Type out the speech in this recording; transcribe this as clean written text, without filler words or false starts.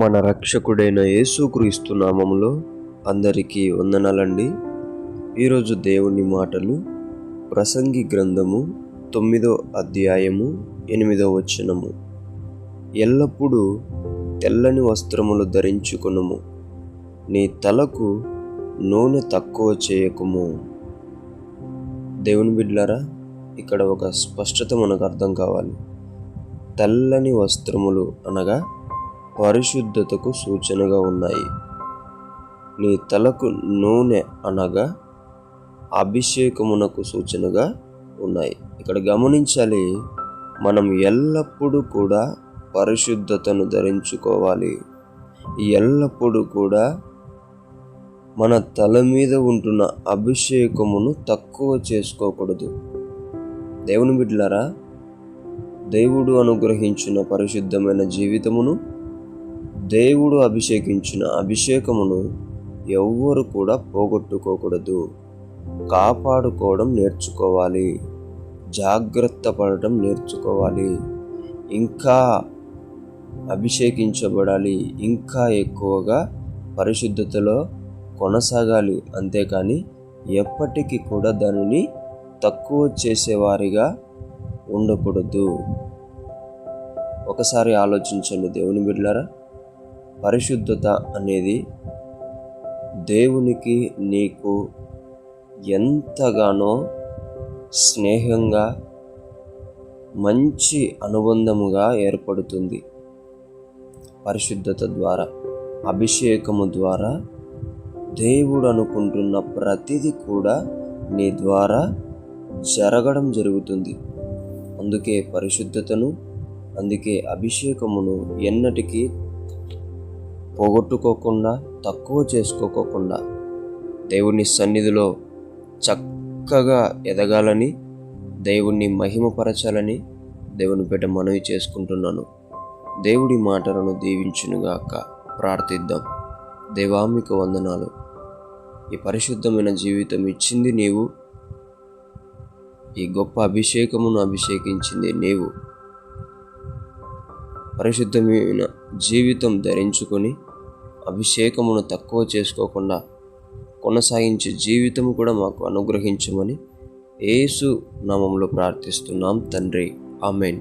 మన రక్షకుడైన యేసుక్రీస్తు నామములో అందరికీ వందనాలండి. ఈరోజు దేవుని మాటలు ప్రసంగి గ్రంథము 9వ అధ్యాయము 8వ వచనము. ఎల్లప్పుడూ తెల్లని వస్త్రములు ధరించుకొనుము, నీ తలకు నూనె తక్కువ చేయకుము. దేవుని బిడ్డలారా, ఇక్కడ ఒక స్పష్టత మనకు అర్థం కావాలి. తెల్లని వస్త్రములు అనగా పరిశుద్ధతకు సూచనగా ఉన్నాయి. నీ తలకు నూనె అనగా అభిషేకమునకు సూచనగా ఉన్నాయి. ఇక్కడ గమనించాలి, మనం ఎల్లప్పుడూ కూడా పరిశుద్ధతను ధరించుకోవాలి. ఎల్లప్పుడూ కూడా మన తల మీద ఉంటున్న అభిషేకమును తక్కువ చేసుకోకూడదు. దేవుని బిడ్డలారా, దేవుడు అనుగ్రహించిన పరిశుద్ధమైన జీవితమును, దేవుడు అభిషేకించిన అభిషేకమును ఎవ్వరు కూడా పోగొట్టుకోకూడదు. కాపాడుకోవడం నేర్చుకోవాలి, జాగ్రత్త పడటం నేర్చుకోవాలి. ఇంకా అభిషేకించబడాలి, ఇంకా ఎక్కువగా పరిశుద్ధతలో కొనసాగాలి. అంతేకాని ఎప్పటికీ కూడా దానిని తక్కువ చేసేవారిగా ఉండకూడదు. ఒకసారి ఆలోచించండి దేవుని బిడ్డలారా, పరిశుద్ధత అనేది దేవునికి నీకు ఎంతగానో స్నేహంగా, మంచి అనుబంధముగా ఏర్పడుతుంది. పరిశుద్ధత ద్వారా, అభిషేకము ద్వారా దేవుడు అనుకుంటున్న ప్రతిదీ కూడా నీ ద్వారా జరగడం జరుగుతుంది. అందుకే పరిశుద్ధతను, అందుకే అభిషేకమును ఎన్నటికీ పోగొట్టుకోకుండా, తక్కువ చేసుకోకుండా దేవుని సన్నిధిలో చక్కగా ఎదగాలని, దేవుణ్ణి మహిమపరచాలని దేవుని బిడ్డ మనవి చేసుకుంటున్నాను. దేవుడి మాటలను దీవించునుగాక. ప్రార్థిద్దాం. దేవా, మీకు వందనాలు. ఈ పరిశుద్ధమైన జీవితం ఇచ్చింది నీవు, ఈ గొప్ప అభిషేకమును అభిషేకించింది నీవు. పరిశుద్ధమైన జీవితం ధరించుకొని అభిషేకమును తక్కువ చేసుకోకుండా కొనసాగించే జీవితము కూడా మాకు అనుగ్రహించమని యేసు నామములో ప్రార్థిస్తున్నాం తండ్రి. ఆమేన్.